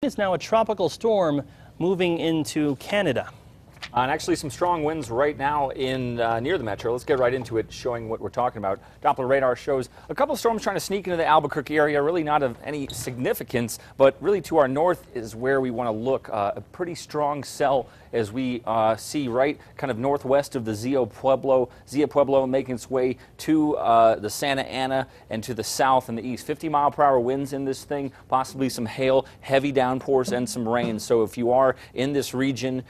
It's now a tropical storm moving into Canada. And actually some strong winds right now in near the metro. Let's get right into it, showing what we're talking about. Doppler radar shows a couple of storms trying to sneak into the Albuquerque area, really not of any significance, but really to our north is where we want to look. A pretty strong cell as we see right kind of northwest of the Zia Pueblo making its way to the Santa Ana and to the south and the east. 50-mile-per-hour winds in this thing, possibly some hail, heavy downpours, and some rain. So if you are in this region,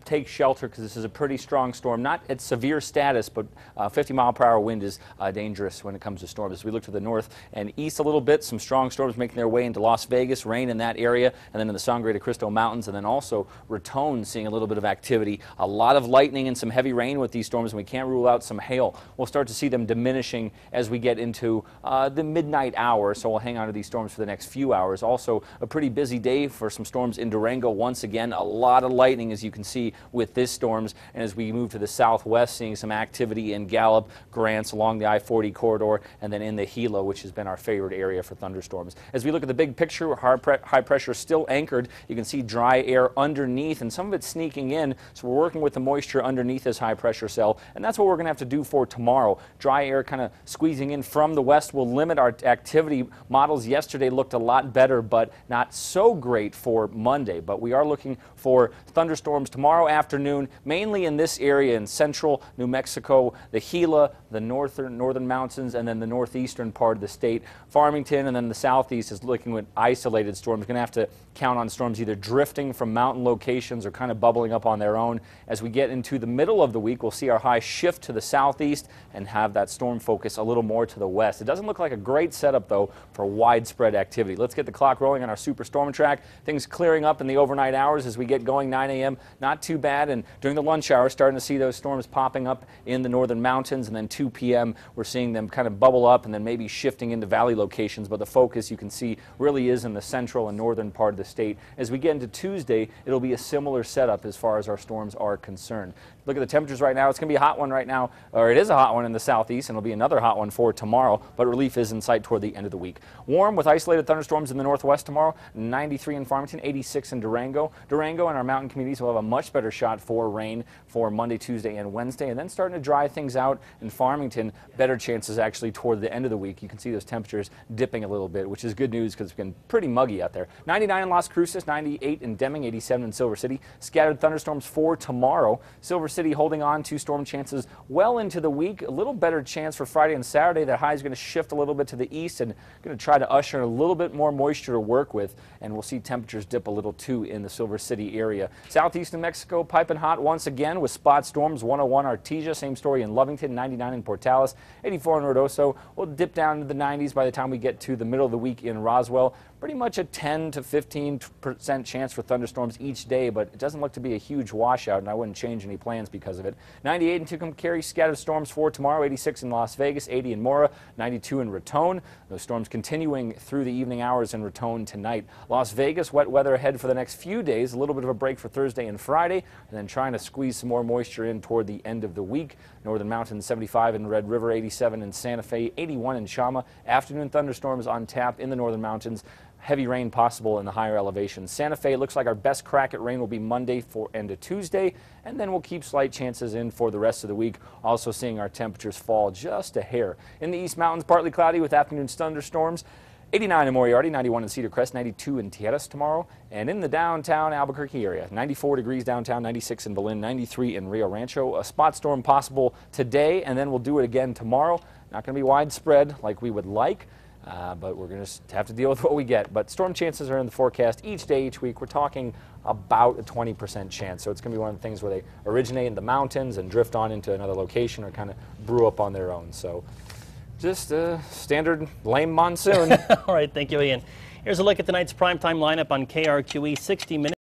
take shelter because this is a pretty strong storm. Not at severe status, but 50-mile-per-hour wind is dangerous when it comes to storms. As we look to the north and east a little bit, some strong storms making their way into Las Vegas, rain in that area, and then in the Sangre de Cristo Mountains, and then also Raton seeing a little bit of activity. A lot of lightning and some heavy rain with these storms, and we can't rule out some hail. We'll start to see them diminishing as we get into the midnight hour, so we'll hang on to these storms for the next few hours. Also, a pretty busy day for some storms in Durango. Once again, a lot of lightning, as you can see, with this storms, and as we move to the southwest, seeing some activity in Gallup, Grants along the I-40 corridor, and then in the Gila, which has been our favorite area for thunderstorms. As we look at the big picture, high pressure still anchored. You can see dry air underneath, and some of it's sneaking in, so we're working with the moisture underneath this high pressure cell, and that's what we're going to have to do for tomorrow. Dry air kind of squeezing in from the west will limit our activity. Models yesterday looked a lot better, but not so great for Monday. But we are looking for thunderstorms tomorrow afternoon, mainly in this area in central New Mexico, the Gila, the northern mountains, and then the northeastern part of the state. Farmington and then the southeast is looking at isolated storms. We're going to have to count on storms either drifting from mountain locations or kind of bubbling up on their own. As we get into the middle of the week, we'll see our high shift to the southeast and have that storm focus a little more to the west. It doesn't look like a great setup, though, for widespread activity. Let's get the clock rolling on our superstorm track. Things clearing up in the overnight hours as we get going. 9 a.m. not too bad, and during the lunch hour starting to see those storms popping up in the northern mountains, and then 2 p.m. we're seeing them kind of bubble up and then maybe shifting into valley locations, but the focus you can see really is in the central and northern part of the state. As we get into Tuesday, it'll be a similar setup as far as our storms are concerned. Look at the temperatures right now. It's going to be a hot one right now, or it is a hot one in the southeast, and it'll be another hot one for tomorrow, but relief is in sight toward the end of the week. Warm with isolated thunderstorms in the northwest tomorrow, 93 in Farmington, 86 in Durango. Durango and our mountain communities will have a much better shot for rain for Monday, Tuesday, and Wednesday, and then starting to dry things out in Farmington. Better chances actually toward the end of the week. You can see those temperatures dipping a little bit, which is good news because it's been pretty muggy out there. 99 in Las Cruces, 98 in Deming, 87 in Silver City. Scattered thunderstorms for tomorrow. Silver City holding on to storm chances well into the week. A little better chance for Friday and Saturday. That high is going to shift a little bit to the east and going to try to usher in a little bit more moisture to work with, and we'll see temperatures dip a little too in the Silver City area. Southeast New Mexico piping hot once again with spot storms. 101 Artesia, same story in Lovington, 99 in Portales, 84 in Ruidoso. We'll dip down to the 90s by the time we get to the middle of the week in Roswell. Pretty much a 10 to 15% chance for thunderstorms each day, but it doesn't look to be a huge washout, and I wouldn't change any plans because of it. 98 in Tucumcari, scattered storms for tomorrow. 86 in Las Vegas, 80 in Mora, 92 in Raton. Those storms continuing through the evening hours in Raton tonight. Las Vegas, wet weather ahead for the next few days. A little bit of a break for Thursday and Friday, and then trying to squeeze some more moisture in toward the end of the week. Northern Mountains, 75 in Red River, 87 in Santa Fe, 81 in Chama. Afternoon thunderstorms on tap in the Northern Mountains. Heavy rain possible in the higher elevations. Santa Fe looks like our best crack at rain will be Monday into Tuesday, and then we'll keep slight chances in for the rest of the week. Also seeing our temperatures fall just a hair. In the East Mountains, partly cloudy with afternoon thunderstorms. 89 in Moriarty, 91 in Cedar Crest, 92 in Tierras tomorrow, and in the downtown Albuquerque area, 94 degrees downtown, 96 in Belen, 93 in Rio Rancho. A spot storm possible today, and then we'll do it again tomorrow. Not going to be widespread like we would like, but we're going to have to deal with what we get. But storm chances are in the forecast each day, each week. We're talking about a 20% chance. So it's going to be one of the things where they originate in the mountains and drift on into another location or kind of brew up on their own. So just a standard lame monsoon. All right, thank you, Ian. Here's a look at tonight's primetime lineup on KRQE. 60 minutes.